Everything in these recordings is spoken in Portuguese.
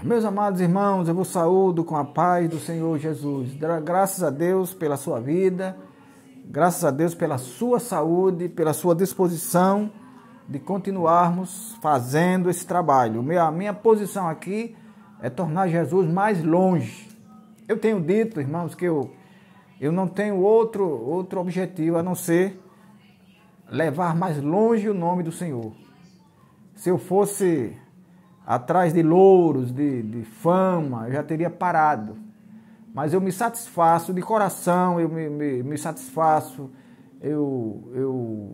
Meus amados irmãos, eu vos saúdo com a paz do Senhor Jesus. Graças a Deus pela sua vida, graças a Deus pela sua saúde, pela sua disposição de continuarmos fazendo esse trabalho. A minha posição aqui é tornar Jesus mais longe. Eu tenho dito, irmãos, que eu não tenho outro objetivo a não ser levar mais longe o nome do Senhor. Se eu fosse atrás de louros, de fama, eu já teria parado. Mas eu me satisfaço de coração, eu me satisfaço, eu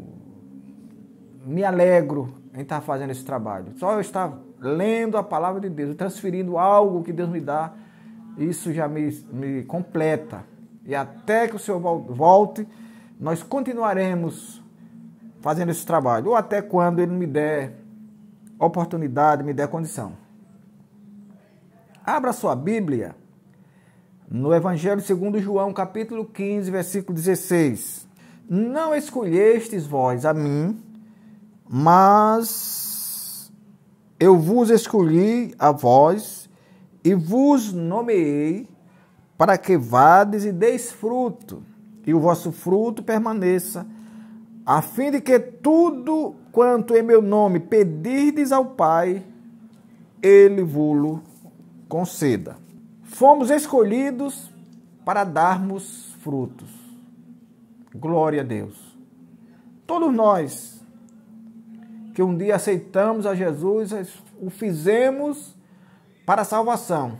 me alegro em estar fazendo esse trabalho. Só eu estar lendo a palavra de Deus, transferindo algo que Deus me dá, isso já me completa. E até que o Senhor volte, nós continuaremos fazendo esse trabalho, ou até quando Ele me der oportunidade, me der condição. Abra sua Bíblia no Evangelho segundo João, capítulo 15, versículo 16. Não escolhestes vós a mim, mas eu vos escolhi a vós e vos nomeei para que vades e deis fruto, e o vosso fruto permaneça, a fim de que tudo quanto em meu nome pedirdes ao Pai, Ele vos conceda. Fomos escolhidos para darmos frutos. Glória a Deus. Todos nós que um dia aceitamos a Jesus, o fizemos para a salvação.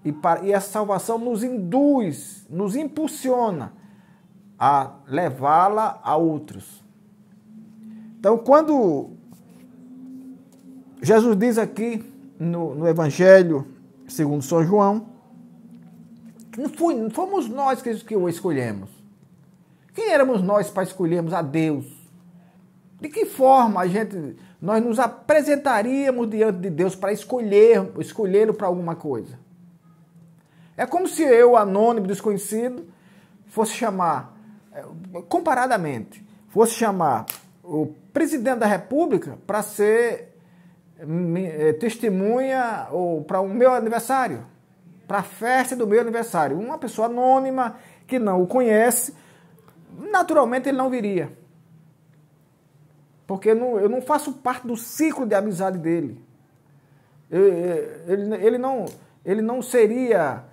E essa salvação nos induz, nos impulsiona a levá-la a outros. Então, quando Jesus diz aqui no Evangelho segundo São João, que não fomos nós que o escolhemos. Quem éramos nós para escolhermos a Deus? De que forma nós nos apresentaríamos diante de Deus para escolhê-lo para alguma coisa? É como se eu, anônimo, desconhecido, fosse chamar, comparadamente, fosse chamar o presidente da República para ser testemunha ou para o meu aniversário, para a festa do meu aniversário. Uma pessoa anônima que não o conhece, naturalmente ele não viria. Porque eu não faço parte do ciclo de amizade dele. Ele não seria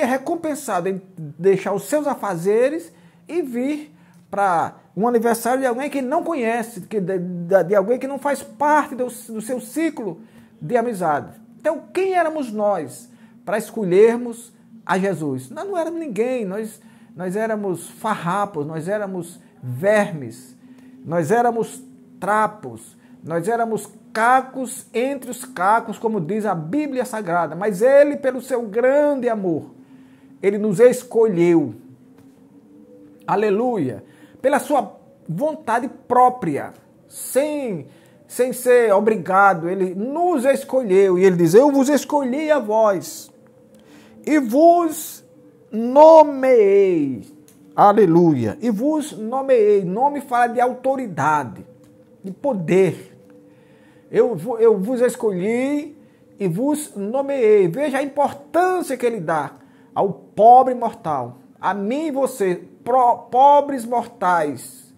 recompensado em deixar os seus afazeres e vir para um aniversário de alguém que ele não conhece, de alguém que não faz parte do seu ciclo de amizade. Então, quem éramos nós para escolhermos a Jesus? Nós não éramos ninguém, nós éramos farrapos, nós éramos vermes, nós éramos trapos, nós éramos cacos entre os cacos, como diz a Bíblia Sagrada. Mas Ele, pelo seu grande amor, Ele nos escolheu. Aleluia! Pela sua vontade própria, sem ser obrigado, Ele nos escolheu. E Ele diz, eu vos escolhi a vós e vos nomeei. Aleluia! E vos nomeei. Nome fala de autoridade, de poder. Eu vos escolhi e vos nomeei. Veja a importância que Ele dá ao pobre mortal. A mim e você, pobres mortais,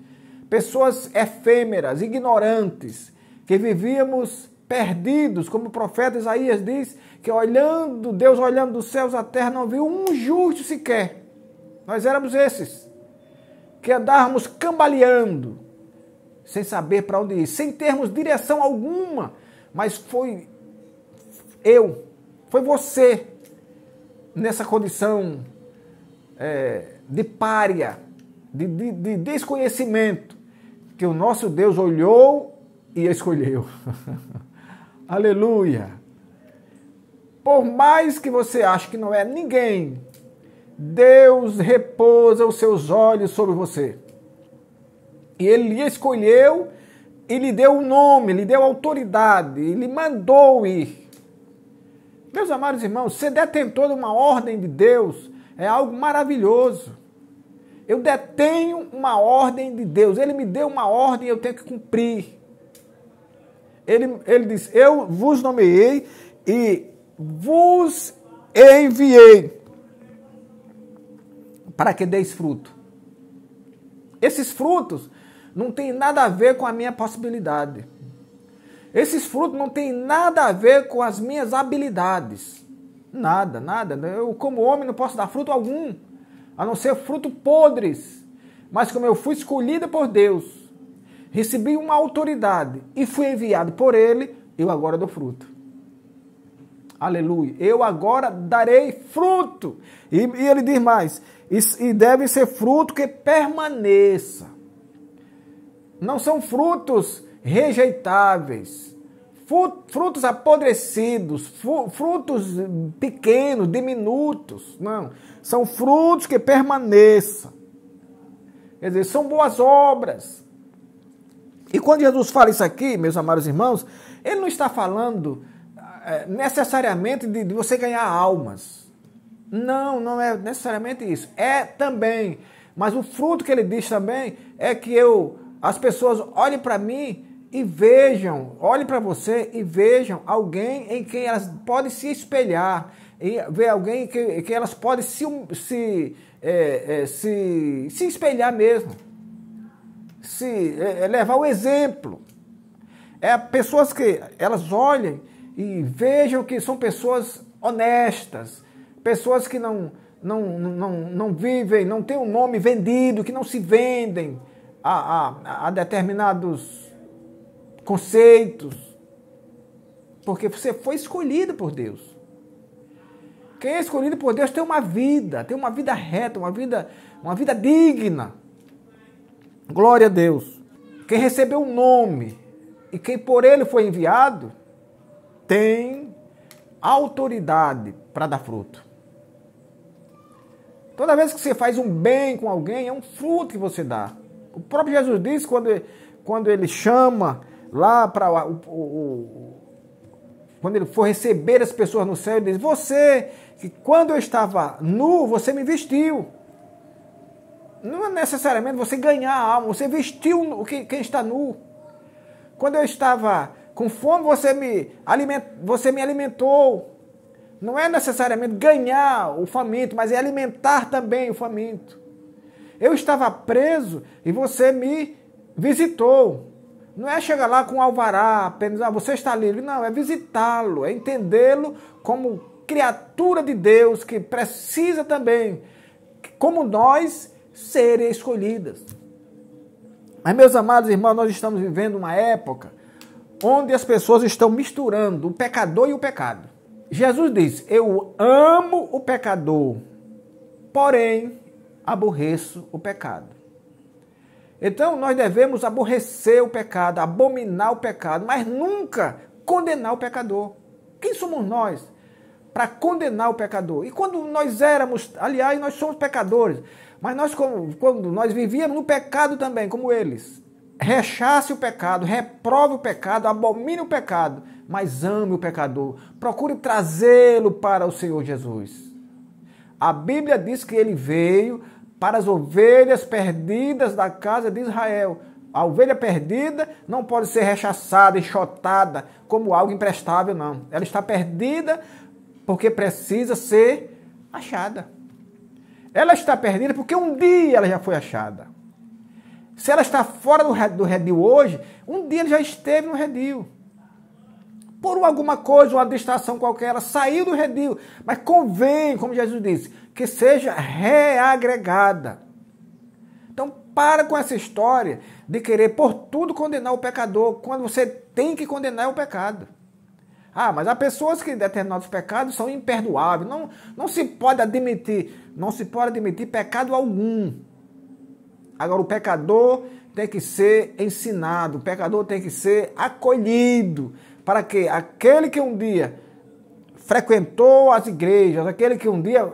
pessoas efêmeras, ignorantes, que vivíamos perdidos, como o profeta Isaías diz, que Deus olhando dos céus à terra não viu um justo sequer. Nós éramos esses, que andávamos cambaleando, sem saber para onde ir, sem termos direção alguma, mas foi você, nessa condição de pária, de desconhecimento, que o nosso Deus olhou e escolheu. Aleluia! Por mais que você ache que não é ninguém, Deus repousa os seus olhos sobre você. E Ele lhe escolheu e lhe deu um nome, lhe deu autoridade, e lhe mandou ir. Meus amados irmãos, ser detentor de uma ordem de Deus é algo maravilhoso. Eu detenho uma ordem de Deus. Ele me deu uma ordem e eu tenho que cumprir. Ele diz, eu vos nomeei e vos enviei para que deis fruto. Esses frutos não tem nada a ver com a minha possibilidade. Esses frutos não tem nada a ver com as minhas habilidades. Nada, nada. Eu, como homem, não posso dar fruto algum, a não ser fruto podres. Mas como eu fui escolhida por Deus, recebi uma autoridade e fui enviado por Ele, eu agora dou fruto. Aleluia. Eu agora darei fruto. E ele diz mais, e deve ser fruto que permaneça. Não são frutos rejeitáveis, frutos apodrecidos, frutos pequenos, diminutos. Não, são frutos que permaneçam. Quer dizer, são boas obras. E quando Jesus fala isso aqui, meus amados irmãos, ele não está falando necessariamente de você ganhar almas. Não, não é necessariamente isso. É também, mas o fruto que ele diz também é que as pessoas olhem para mim e vejam, olhem para você e vejam alguém em quem elas podem se espelhar, e ver alguém que elas podem se espelhar mesmo, levar o exemplo. Pessoas que elas olhem e vejam que são pessoas honestas, pessoas que não vivem, não têm um nome vendido, que não se vendem a determinados conceitos, porque você foi escolhido por Deus. Quem é escolhido por Deus tem uma vida reta, uma vida digna. Glória a Deus. Quem recebeu um nome e quem por ele foi enviado, tem autoridade para dar fruto. Toda vez que você faz um bem com alguém, é um fruto que você dá. O próprio Jesus disse, quando ele chama lá para quando ele for receber as pessoas no céu, ele diz, você, que quando eu estava nu, você me vestiu. Não é necessariamente você ganhar a alma, você vestiu quem está nu. Quando eu estava com fome, você me alimentou. Não é necessariamente ganhar o faminto, mas é alimentar também o faminto. Eu estava preso e você me visitou. Não é chegar lá com um alvará, apenas, você está livre. Não, é visitá-lo, é entendê-lo como criatura de Deus que precisa também, como nós, serem escolhidas. Mas, meus amados irmãos, nós estamos vivendo uma época onde as pessoas estão misturando o pecador e o pecado. Jesus diz, eu amo o pecador, porém aborreço o pecado. Então nós devemos aborrecer o pecado, abominar o pecado, mas nunca condenar o pecador. Quem somos nós para condenar o pecador? E quando nós éramos, aliás, nós somos pecadores, mas quando nós vivíamos no pecado também, como eles, rechace o pecado, reprove o pecado, abomine o pecado, mas ame o pecador. Procure trazê-lo para o Senhor Jesus. A Bíblia diz que ele veio para as ovelhas perdidas da casa de Israel. A ovelha perdida não pode ser rechaçada, enxotada como algo imprestável, não. Ela está perdida porque precisa ser achada. Ela está perdida porque um dia ela já foi achada. Se ela está fora do redil hoje, um dia ela já esteve no redil. Por alguma coisa, uma distração qualquer, ela saiu do redil. Mas convém, como Jesus disse, que seja reagregada. Então, para com essa história de querer por tudo condenar o pecador, quando você tem que condenar o pecado. Ah, mas há pessoas que determinados pecados são imperdoáveis. Não se pode admitir pecado algum. Agora, o pecador tem que ser ensinado, o pecador tem que ser acolhido, para que aquele que um dia frequentou as igrejas, aquele que um dia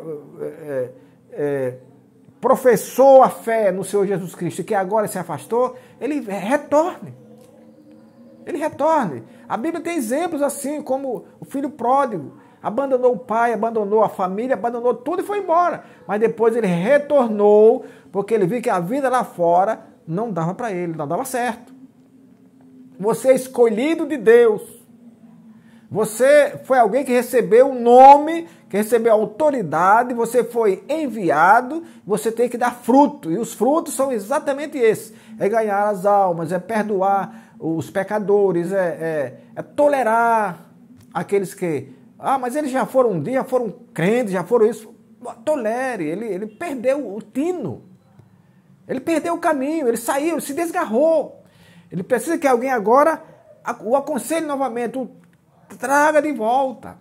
professou a fé no Senhor Jesus Cristo e que agora se afastou, ele retorne. Ele retorne. A Bíblia tem exemplos assim, como o filho pródigo. Abandonou o pai, abandonou a família, abandonou tudo e foi embora. Mas depois ele retornou, porque ele viu que a vida lá fora não dava para ele, não dava certo. Você é escolhido de Deus. Você foi alguém que recebeu um nome, que recebeu autoridade, você foi enviado, você tem que dar fruto. E os frutos são exatamente esses. É ganhar as almas, é perdoar os pecadores, é tolerar aqueles que... Ah, mas eles já foram um dia, já foram crentes, já foram isso. Tolere, ele perdeu o tino. Ele perdeu o caminho, ele saiu, ele se desgarrou. Ele precisa que alguém agora o aconselhe novamente, o traga de volta.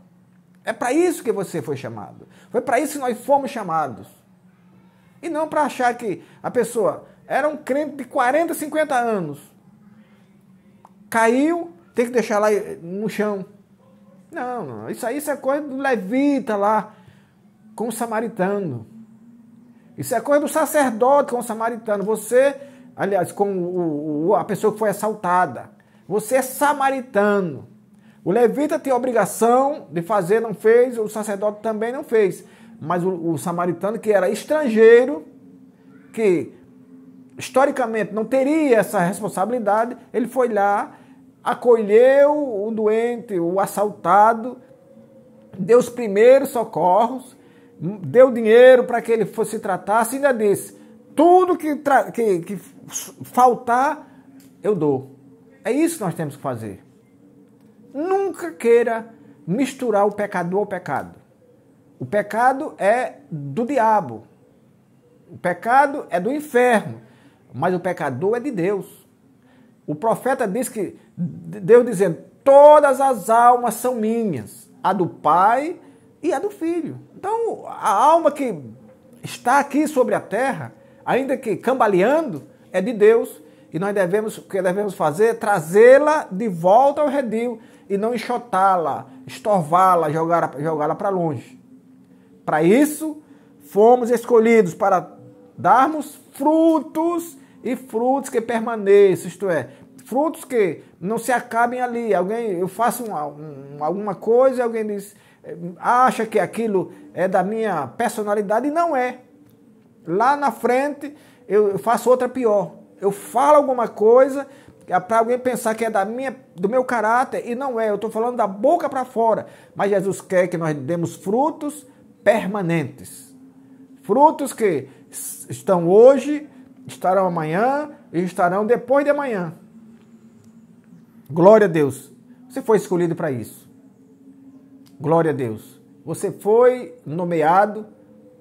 É para isso que você foi chamado. Foi para isso que nós fomos chamados. E não para achar que a pessoa era um crente de 40, 50 anos. Caiu, tem que deixar lá no chão. Não, isso é coisa do levita lá com o samaritano. Isso é coisa do sacerdote com o samaritano. Você, aliás, com a pessoa que foi assaltada. Você é samaritano. O levita tem a obrigação de fazer, não fez, o sacerdote também não fez. Mas o samaritano, que era estrangeiro, que historicamente não teria essa responsabilidade, ele foi lá, acolheu o doente, o assaltado, deu os primeiros socorros, deu dinheiro para que ele fosse tratasse e ainda disse, tudo que faltar, eu dou. É isso que nós temos que fazer. Nunca queira misturar o pecador ao pecado. O pecado é do diabo. O pecado é do inferno. Mas o pecador é de Deus. O profeta diz que, Deus dizendo, todas as almas são minhas. A do Pai e a do Filho. Então, a alma que está aqui sobre a terra, ainda que cambaleando, é de Deus. E nós o que devemos fazer é trazê-la de volta ao redil e não enxotá-la, estorvá-la, jogá-la para longe. Para isso, fomos escolhidos para darmos frutos e frutos que permaneçam, isto é, frutos que não se acabem ali. Eu faço alguma coisa e alguém diz, acha que aquilo é da minha personalidade e não é. Lá na frente eu faço outra pior. Eu falo alguma coisa para alguém pensar que é do meu caráter e não é. Eu estou falando da boca para fora. Mas Jesus quer que nós demos frutos permanentes. Frutos que estão hoje, estarão amanhã e estarão depois de amanhã. Glória a Deus. Você foi escolhido para isso. Glória a Deus. Você foi nomeado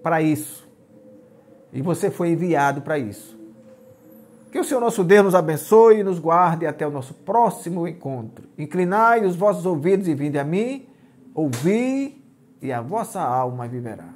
para isso. E você foi enviado para isso. Que o Senhor nosso Deus nos abençoe e nos guarde até o nosso próximo encontro. Inclinai os vossos ouvidos e vinde a mim, ouvi, e a vossa alma viverá.